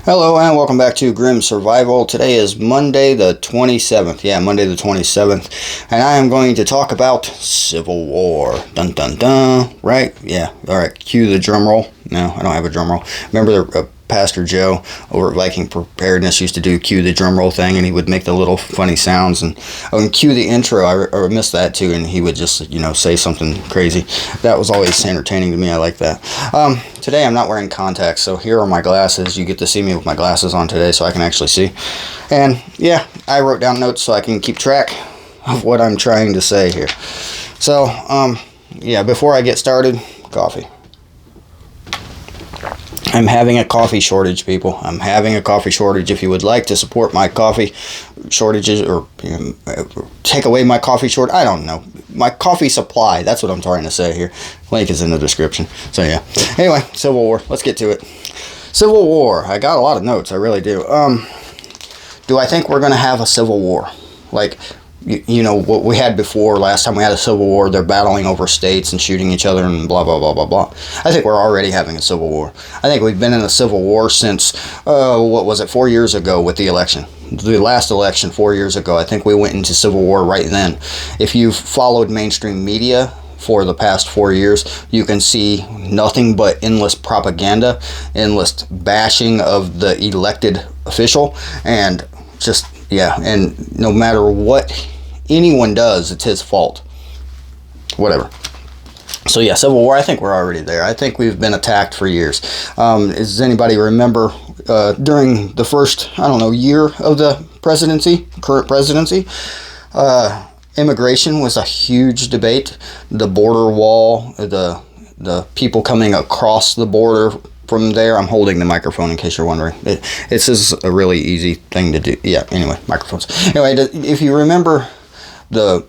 Hello and welcome back to Grim Survival. Today is Monday the 27th. Yeah, Monday the 27th. And I am going to talk about Civil War. Dun dun dun. Right? Yeah. Alright, cue the drum roll. No, I don't have a drum roll. Remember Pastor Joe over at Viking Preparedness used to do cue the drum roll thing, and he would make the little funny sounds and cue the intro. I missed that too, and he would just say something crazy. That was always entertaining to me. I like that. Today I'm not wearing contacts, so here are my glasses. You get to see me with my glasses on today, so I can actually see. And yeah, I wrote down notes so I can keep track of what I'm trying to say here. So yeah, before I get started, coffee. I'm having a coffee shortage, people. I'm having a coffee shortage. If you would like to support my coffee shortages or take away my coffee short, I don't know. My coffee supply, that's what I'm trying to say here. Link is in the description. So yeah. Anyway, Civil War. Let's get to it. Civil War. I got a lot of notes. I really do. Do I think we're going to have a Civil War? Like, you know, what we had before, last time we had a Civil War, they're battling over states and shooting each other and blah, blah, blah, blah, blah. I think we're already having a Civil War. I think we've been in a Civil War since, 4 years ago with the election. The last election 4 years ago, I think we went into Civil War right then. If you've followed mainstream media for the past 4 years, you can see nothing but endless propaganda, endless bashing of the elected official, and just, yeah, and no matter what anyone does, it's his fault. Whatever. So yeah, Civil War, I think we're already there. I think we've been attacked for years. Does anybody remember during the first, year of the current presidency, immigration was a huge debate. The border wall, the people coming across the border from there. I'm holding the microphone in case you're wondering. This is a really easy thing to do. Yeah, anyway, microphones. Anyway, if you remember the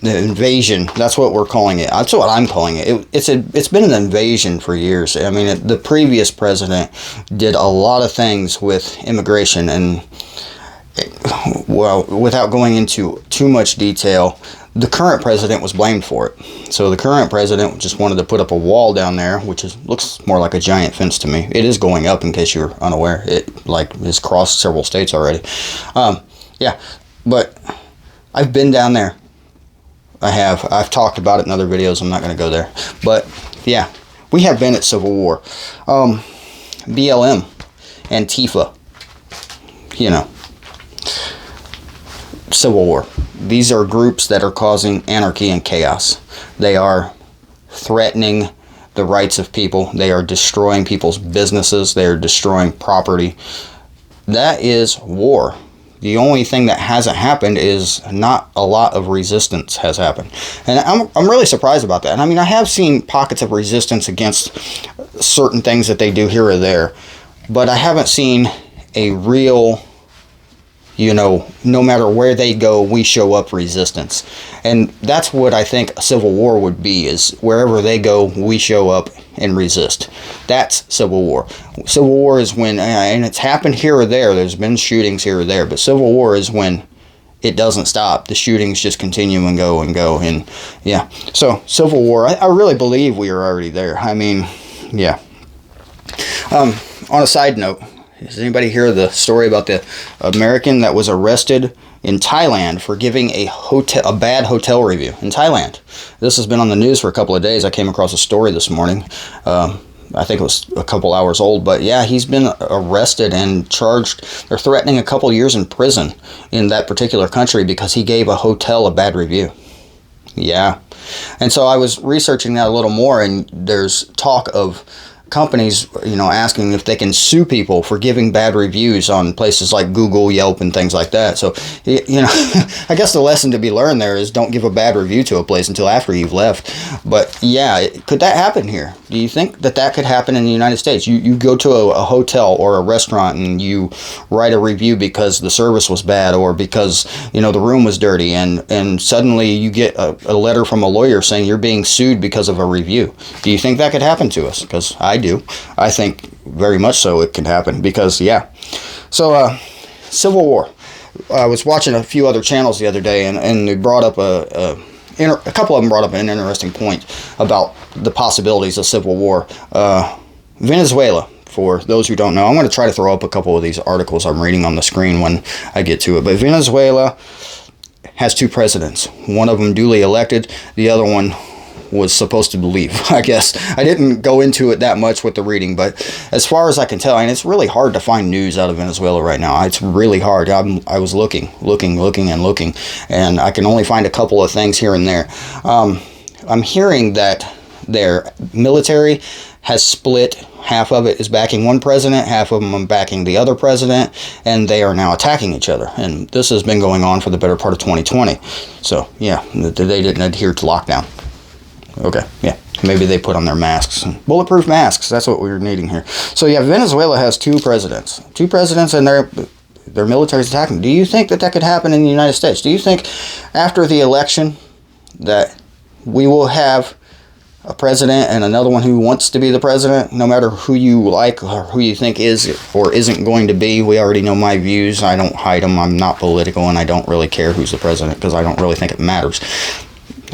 invasion, that's what we're calling it. That's what I'm calling it. It's been an invasion for years. I mean, the previous president did a lot of things with immigration, and well, without going into too much detail, the current president was blamed for it. So the current president just wanted to put up a wall down there, which looks more like a giant fence to me. It is going up, in case you're unaware. It has crossed several states already. Yeah, but I've been down there. I've talked about it in other videos. I'm not going to go there. But yeah, we have been at Civil War. BLM, Antifa, Civil War. These are groups that are causing anarchy and chaos. They are threatening the rights of people. They are destroying people's businesses. They are destroying property. That is war. The only thing that hasn't happened is not a lot of resistance has happened. And I'm really surprised about that. And I mean, I have seen pockets of resistance against certain things that they do here or there, but I haven't seen a real, no matter where they go, we show up resistance. And that's what I think a Civil War would be, is wherever they go, we show up and resist. That's Civil War. Civil War is when, and it's happened here or there, there's been shootings here or there, but Civil War is when it doesn't stop. The shootings just continue and go, and yeah. So, Civil War, I really believe we are already there. I mean, yeah. On a side note, does anybody hear the story about the American that was arrested in Thailand for giving a bad hotel review in Thailand? This has been on the news for a couple of days. I came across a story this morning. I think it was a couple hours old, but yeah, he's been arrested and charged. They're threatening a couple years in prison in that particular country because he gave a hotel a bad review. Yeah. And so I was researching that a little more, and there's talk of companies, asking if they can sue people for giving bad reviews on places like Google, Yelp, and things like that. So, I guess the lesson to be learned there is don't give a bad review to a place until after you've left. But yeah, could that happen here? Do you think that could happen in the United States? You go to a hotel or a restaurant and you write a review because the service was bad, or because, the room was dirty, and suddenly you get a letter from a lawyer saying you're being sued because of a review. Do you think that could happen to us? Because I do. I think very much so it can happen, because yeah. So Civil War. I was watching a few other channels the other day, and they brought up a couple of them brought up an interesting point about the possibilities of civil war. Venezuela, for those who don't know. I'm going to try to throw up a couple of these articles I'm reading on the screen when I get to it. But Venezuela has 2 presidents. One of them duly elected. The other one was supposed to leave, I guess. I didn't go into it that much with the reading, but as far as I can tell, and it's really hard to find news out of Venezuela right now. It's really hard. I was looking, and I can only find a couple of things here and there. I'm hearing that their military has split. Half of it is backing one president, half of them are backing the other president, and they are now attacking each other. And this has been going on for the better part of 2020. So, yeah, they didn't adhere to lockdown. Okay, yeah, maybe they put on their masks. Bulletproof masks, that's what we were needing here. So, yeah, Venezuela has 2 presidents. 2 presidents, and their military is attacking. Do you think that could happen in the United States? Do you think after the election that we will have a president and another one who wants to be the president, no matter who you like or who you think is or isn't going to be? We already know my views. I don't hide them. I'm not political, and I don't really care who's the president because I don't really think it matters.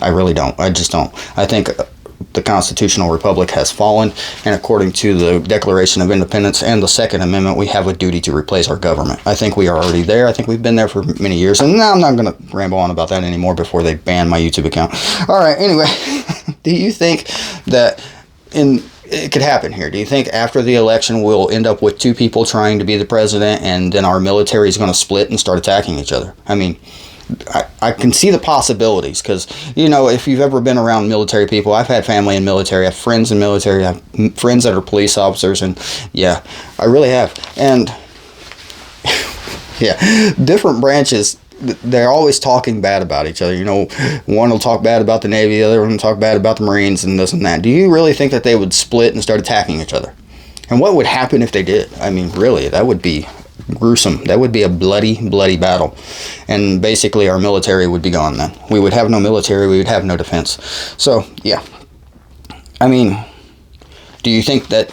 I really don't. I just don't. I think the constitutional republic has fallen, and according to the Declaration of Independence and the Second Amendment, we have a duty to replace our government. I think we are already there. I think we've been there for many years, and now I'm not going to ramble on about that anymore before they ban my YouTube account. All right, anyway, do you think that it could happen here? Do you think after the election we'll end up with 2 people trying to be the president, and then our military is going to split and start attacking each other? I mean, I can see the possibilities because, you know, if you've ever been around military people, I've had family in military, I have friends in military, I have friends that are police officers, and yeah, I really have. And yeah, different branches, they're always talking bad about each other. You know, one will talk bad about the Navy, the other one will talk bad about the Marines and this and that. Do you really think that they would split and start attacking each other? And what would happen if they did? I mean, really, that would be gruesome. That would be a bloody battle. And basically our military would be gone then. We would have no military, we would have no defense. So, yeah. I mean, do you think that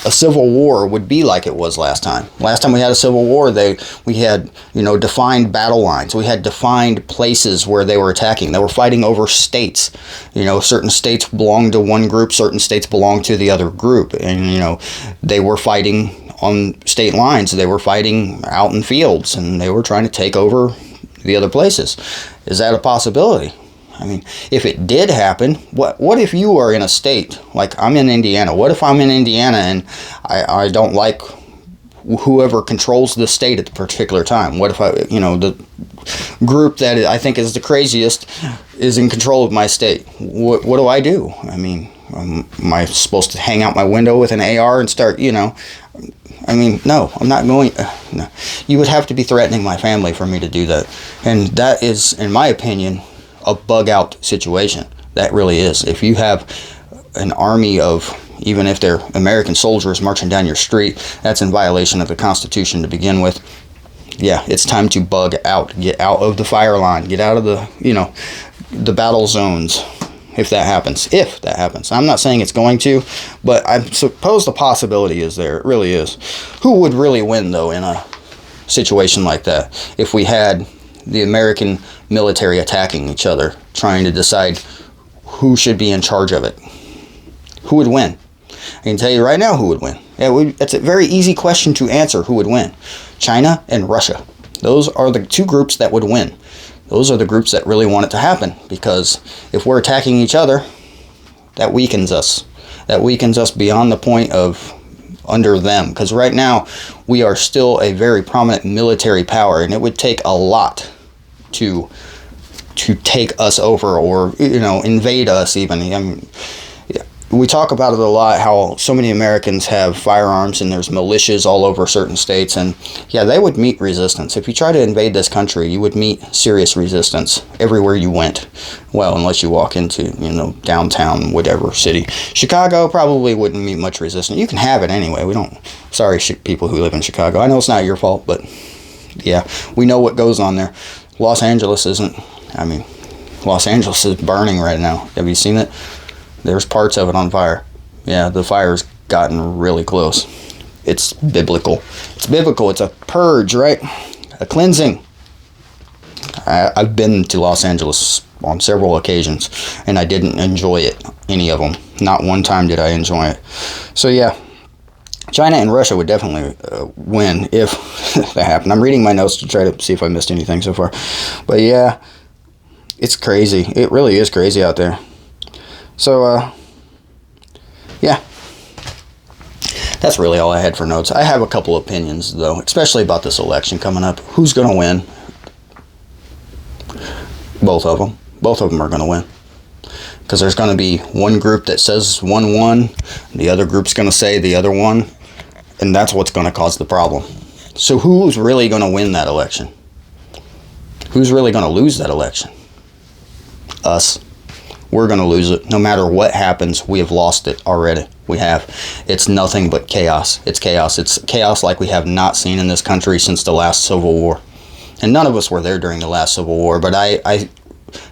a civil war would be like it was last time? Last time we had a civil war, we had, you know, defined battle lines. We had defined places where they were attacking. They were fighting over states. You know, certain states belonged to one group, certain states belonged to the other group. And, you know, they were fighting on state lines. They were fighting out in fields, and they were trying to take over the other places. Is that a possibility? I mean, if it did happen, what if you are in a state, like I'm in Indiana? What if I'm in Indiana and I don't like whoever controls the state at the particular time? What if the group that I think is the craziest is in control of my state? What do I do? I mean, am I supposed to hang out my window with an AR and start, I mean, no, I'm not going. No. You would have to be threatening my family for me to do that. And that is, in my opinion, a bug out situation. That really is. If you have an army of, even if they're American soldiers marching down your street, that's in violation of the Constitution to begin with. Yeah, it's time to bug out. Get out of the fire line. Get out of the battle zones. If that happens. I'm not saying it's going to, but I suppose the possibility is there. It really is. Who would really win, though, in a situation like that? If we had the American military attacking each other, trying to decide who should be in charge of it. Who would win? I can tell you right now who would win. It's a very easy question to answer, who would win. China and Russia. Those are the 2 groups that would win. Those are the groups that really want it to happen, because if we're attacking each other, that weakens us. That weakens us beyond the point of under them, because right now we are still a very prominent military power, and it would take a lot to take us over or invade us even. I mean, we talk about it a lot, how so many Americans have firearms and there's militias all over certain states, and yeah, they would meet resistance. If you try to invade this country, you would meet serious resistance everywhere you went. Well, unless you walk into, downtown, whatever city. Chicago probably wouldn't meet much resistance. You can have it anyway. Sorry, people who live in Chicago. I know it's not your fault, but yeah, we know what goes on there. Los Angeles isn't. I mean, Los Angeles is burning right now. Have you seen it? There's parts of it on fire. Yeah, the fire's gotten really close. It's biblical. It's biblical. It's a purge, right? A cleansing. I've been to Los Angeles on several occasions, and I didn't enjoy it, any of them. Not one time did I enjoy it. So yeah, China and Russia would definitely win if that happened. I'm reading my notes to try to see if I missed anything so far. But yeah, it's crazy. It really is crazy out there. So, yeah. That's really all I had for notes. I have a couple opinions, though, especially about this election coming up. Who's going to win? Both of them. Both of them are going to win. Because there's going to be one group that says one won, the other group's going to say the other one, and that's what's going to cause the problem. So who's really going to win that election? Who's really going to lose that election? Us. We're going to lose it. No matter what happens, we have lost it already. We have. It's nothing but chaos. It's chaos. It's chaos like we have not seen in this country since the last Civil War. And none of us were there during the last Civil War, but I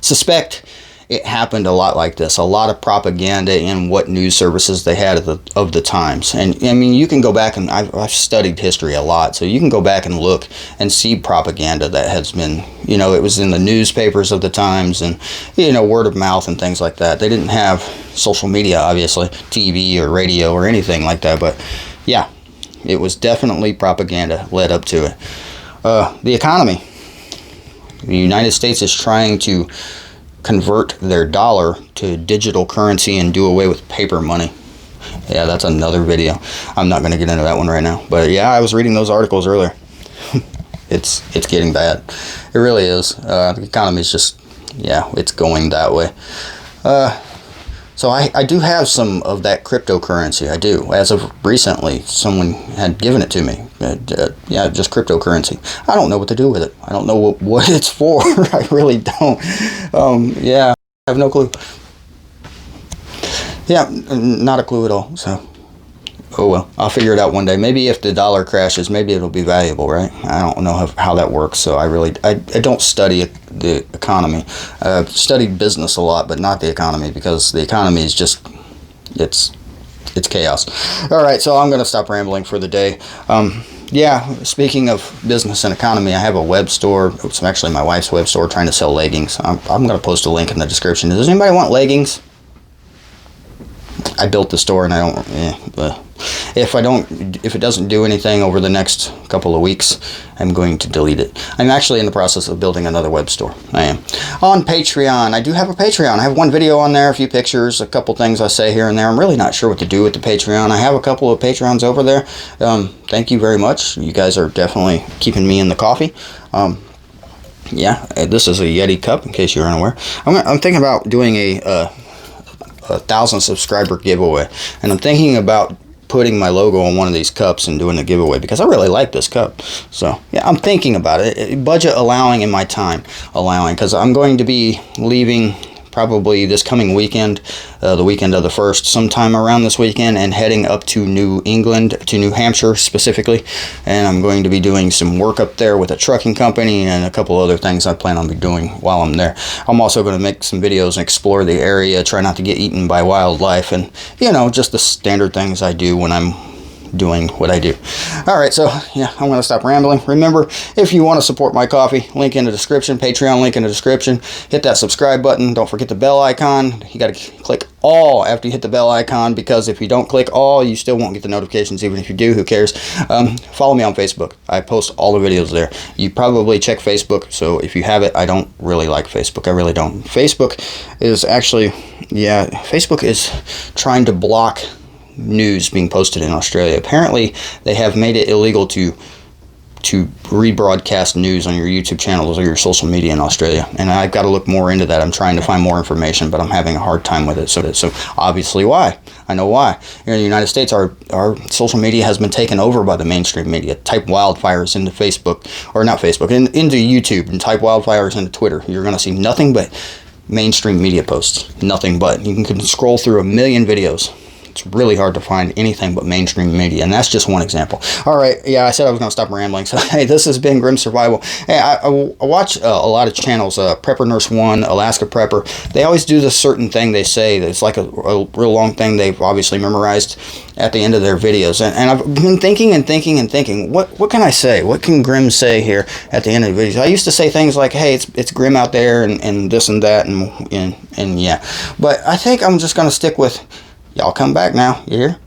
suspect it happened a lot like this. A lot of propaganda in what news services they had of the times. And I mean, you can go back, and I've studied history a lot, so you can go back and look and see propaganda that has been, you know, it was in the newspapers of the times, and, you know, word of mouth and things like that. They didn't have social media, obviously, TV or radio or anything like that, but yeah, it was definitely propaganda led up to it. The economy. The United States is trying to convert their dollar to digital currency and do away with paper money. Yeah, that's another video. I'm not going to get into that one right now. But yeah, I was reading those articles earlier. It's getting bad. It really is. The economy is just, yeah, it's going that way. So I do have some of that cryptocurrency. I do. As of recently, someone had given it to me. Yeah, just cryptocurrency. I don't know what to do with it. I don't know what it's for. I really don't. Yeah, I have no clue. Yeah, not a clue at all. So, oh well. I'll figure it out one day. Maybe if the dollar crashes, maybe it'll be valuable, right? I don't know how that works. So I don't study the economy. I've studied business a lot, but not the economy, because the economy is just, it's chaos. All right, so I'm going to stop rambling for the day. Yeah, speaking of business and economy, I have a web store. It's actually my wife's web store, trying to sell leggings. I'm going to post a link in the description. Does anybody want leggings? I built the store, and I don't. If it doesn't do anything over the next couple of weeks, I'm going to delete it. I'm actually in the process of building another web store. I am. On Patreon, I do have a Patreon. I have one video on there, a few pictures, a couple things I say here and there. I'm really not sure what to do with the Patreon. I have a couple of Patreons over there. Thank you very much. You guys are definitely keeping me in the coffee. Yeah, this is a Yeti cup, in case you're unaware. I'm thinking about doing a 1,000 subscriber giveaway, and I'm thinking about putting my logo on one of these cups and doing a giveaway, because I really like this cup. So yeah, I'm thinking about it, budget allowing and my time allowing, because I'm going to be leaving probably this coming weekend, the weekend of the 1st, sometime around this weekend, and heading up to New England, to New Hampshire specifically, and I'm going to be doing some work up there with a trucking company and a couple other things I plan on be doing while I'm there. I'm also going to make some videos and explore the area, try not to get eaten by wildlife, and, you know, just the standard things I do when I'm doing what I do. Alright, so yeah, I'm going to stop rambling. Remember, if you want to support my coffee, link in the description, Patreon link in the description. Hit that subscribe button. Don't forget the bell icon. You got to click all after you hit the bell icon, because if you don't click all, you still won't get the notifications. Even if you do, who cares? Follow me on Facebook. I post all the videos there. You probably check Facebook, so if you have it, I don't really like Facebook. I really don't. Facebook is actually, yeah, Facebook is trying to block news being posted in Australia. Apparently, they have made it illegal to rebroadcast news on your YouTube channels or your social media in Australia, and I've got to look more into that. I'm trying to find more information, but I'm having a hard time with it. So obviously, why? I know why. Here in the United States, our social media has been taken over by the mainstream media. Type wildfires into Facebook, or not Facebook, into YouTube, and type wildfires into Twitter. You're going to see nothing but mainstream media posts. Nothing but. You can scroll through a million videos. It's really hard to find anything but mainstream media, and that's just one example. All right, yeah, I said I was going to stop rambling. So, hey, this has been Grim Survival. Hey, I watch a lot of channels, Prepper Nurse 1, Alaska Prepper. They always do this certain thing they say. It's like a real long thing they've obviously memorized at the end of their videos. And I've been thinking and thinking and thinking, what can I say? What can Grim say here at the end of the videos? I used to say things like, hey, it's grim out there, and this and that, and yeah. But I think I'm just going to stick with, y'all come back now, you hear?